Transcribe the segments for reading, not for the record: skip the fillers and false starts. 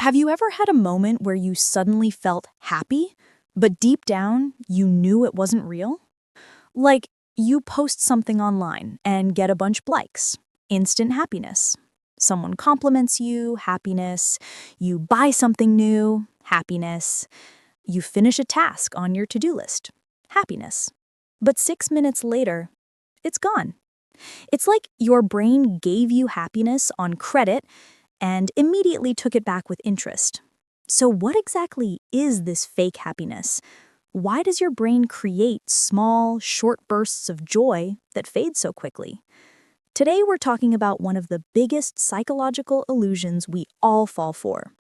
Have you ever had a moment where you suddenly felt happy, but deep down you knew it wasn't real? Like, you post something online and get a bunch of likes. Instant happiness. Someone compliments you, happiness. You buy something new, happiness. You finish a task on your to-do list, happiness. But 6 minutes later, it's gone. It's like your brain gave you happiness on credit and immediately took it back with interest. So what exactly is this fake happiness? Why does your brain create small, short bursts of joy that fade so quickly? Today we're talking about one of the biggest psychological illusions we all fall for.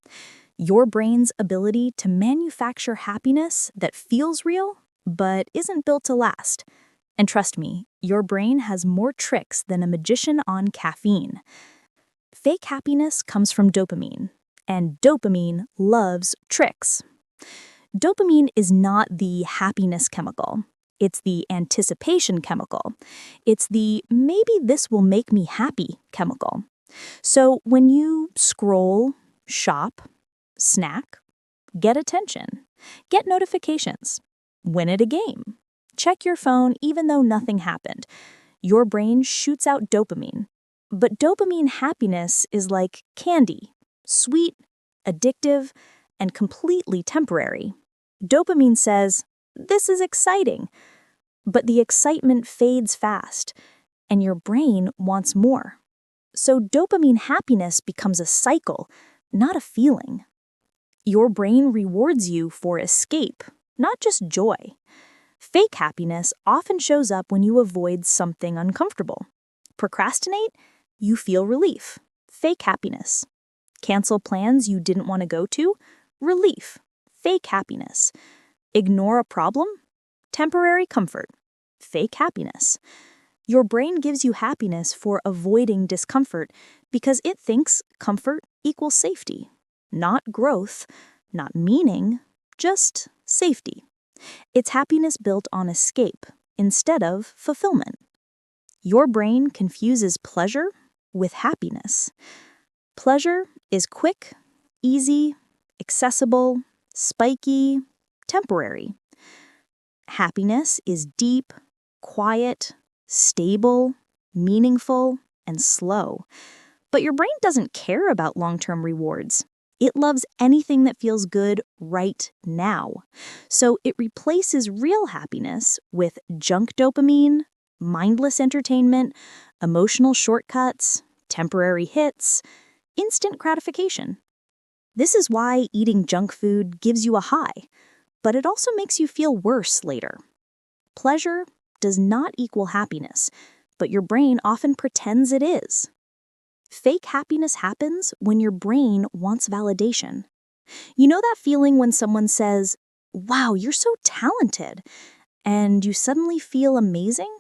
Your brain's ability to manufacture happiness that feels real, but isn't built to last. And trust me, your brain has more tricks than a magician on caffeine. Fake happiness comes from dopamine, and dopamine loves tricks. Dopamine is not the happiness chemical. It's the anticipation chemical. It's the maybe this will make me happy chemical. So when you scroll, shop, snack, get attention, get notifications, win at a game, check your phone even though nothing happened, your brain shoots out dopamine. But dopamine happiness is like candy, sweet, addictive, and completely temporary. Dopamine says, this is exciting, but the excitement fades fast, and your brain wants more. So dopamine happiness becomes a cycle, not a feeling. Your brain rewards you for escape, not just joy. Fake happiness often shows up when you avoid something uncomfortable. Procrastinate? You feel relief. Fake happiness. Cancel plans you didn't want to go to? Relief. Fake happiness. Ignore a problem? Temporary comfort. Fake happiness. Your brain gives you happiness for avoiding discomfort because it thinks comfort equals safety. Not growth, not meaning, just safety. It's happiness built on escape instead of fulfillment. Your brain confuses pleasure with happiness. Pleasure is quick, easy, accessible, spiky, temporary. Happiness is deep, quiet, stable, meaningful, and slow. But your brain doesn't care about long-term rewards. It loves anything that feels good right now. So it replaces real happiness with junk dopamine, mindless entertainment, emotional shortcuts, temporary hits, instant gratification. This is why eating junk food gives you a high, but it also makes you feel worse later. Pleasure does not equal happiness, but your brain often pretends it is. Fake happiness happens when your brain wants validation. You know that feeling when someone says, "Wow, you're so talented," and you suddenly feel amazing?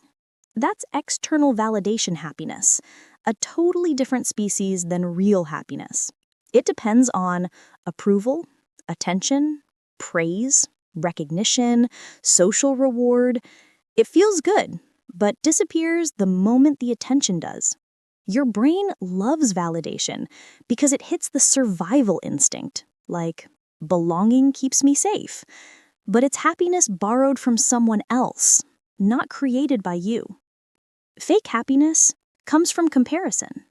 That's external validation happiness, a totally different species than real happiness. It depends on approval, attention, praise, recognition, social reward. It feels good, but disappears the moment the attention does. Your brain loves validation because it hits the survival instinct, like belonging keeps me safe. But it's happiness borrowed from someone else, not created by you. Fake happiness comes from comparison.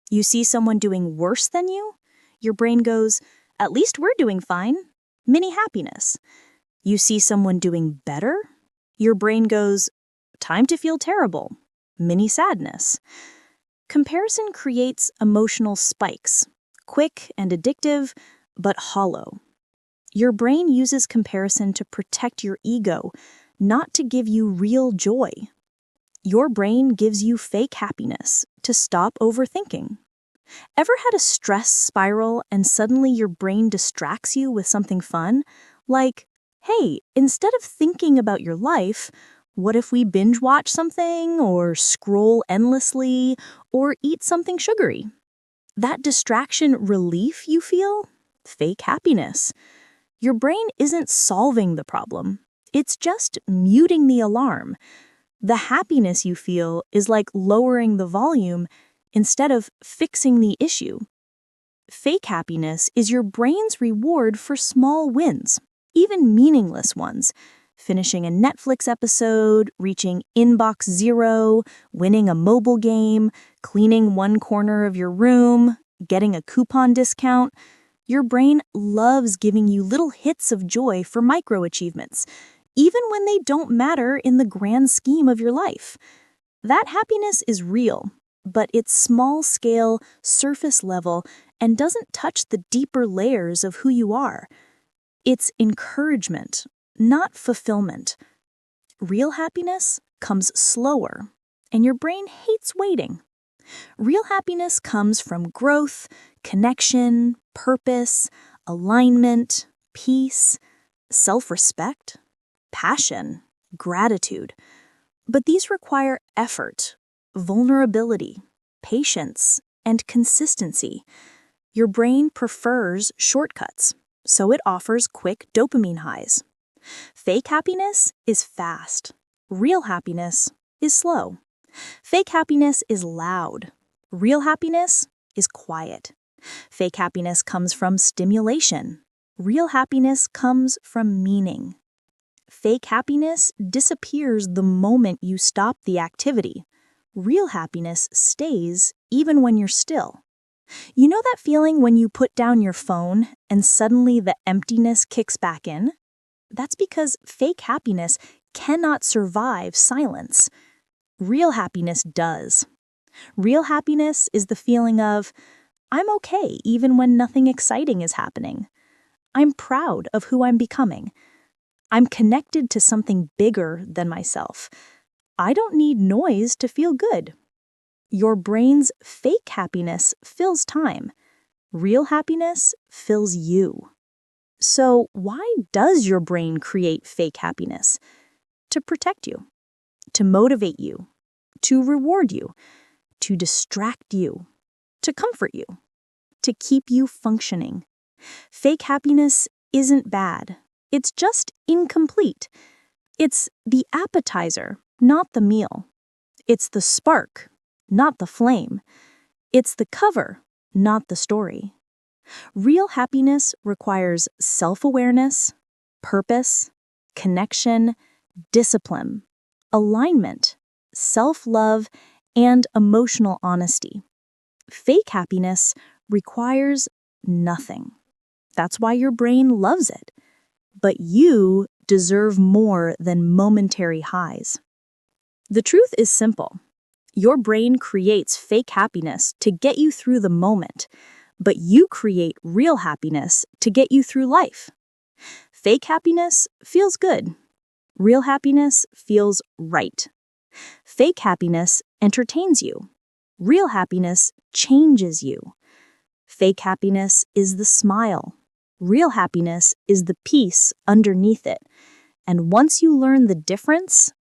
You see someone doing worse than you, your brain goes, at least we're doing fine, mini happiness. You see someone doing better, your brain goes, time to feel terrible, mini sadness. Comparison creates emotional spikes, quick and addictive, but hollow. Your brain uses comparison to protect your ego, not to give you real joy. Your brain gives you fake happiness to stop overthinking. Ever had a stress spiral and suddenly your brain distracts you with something fun? Like, hey, instead of thinking about your life, what if we binge watch something, or scroll endlessly, or eat something sugary? That distraction relief you feel? Fake happiness. Your brain isn't solving the problem. It's just muting the alarm. The happiness you feel is like lowering the volume instead of fixing the issue. Fake happiness is your brain's reward for small wins, even meaningless ones. Finishing a Netflix episode, reaching inbox zero, winning a mobile game, cleaning one corner of your room, getting a coupon discount. Your brain loves giving you little hits of joy for microachievements, even when they don't matter in the grand scheme of your life. That happiness is real, but it's small scale, surface level, and doesn't touch the deeper layers of who you are. It's encouragement, not fulfillment. Real happiness comes slower, and your brain hates waiting. Real happiness comes from growth, connection, purpose, alignment, peace, self-respect, passion, gratitude. But these require effort, vulnerability, patience, and consistency. Your brain prefers shortcuts, so it offers quick dopamine highs. Fake happiness is fast. Real happiness is slow. Fake happiness is loud. Real happiness is quiet. Fake happiness comes from stimulation. Real happiness comes from meaning. Fake happiness disappears the moment you stop the activity. Real happiness stays even when you're still. You know that feeling when you put down your phone and suddenly the emptiness kicks back in? That's because fake happiness cannot survive silence. Real happiness does. Real happiness is the feeling of, I'm okay even when nothing exciting is happening. I'm proud of who I'm becoming. I'm connected to something bigger than myself. I don't need noise to feel good. Your brain's fake happiness fills time. Real happiness fills you. So why does your brain create fake happiness? To protect you, to motivate you, to reward you, to distract you, to comfort you, to keep you functioning. Fake happiness isn't bad. It's just incomplete. It's the appetizer, not the meal. It's the spark, not the flame. It's the cover, not the story. Real happiness requires self-awareness, purpose, connection, discipline, alignment, self-love, and emotional honesty. Fake happiness requires nothing. That's why your brain loves it. But you deserve more than momentary highs. The truth is simple. Your brain creates fake happiness to get you through the moment, but you create real happiness to get you through life. Fake happiness feels good. Real happiness feels right. Fake happiness entertains you. Real happiness changes you. Fake happiness is the smile. Real happiness is the peace underneath it. And once you learn the difference,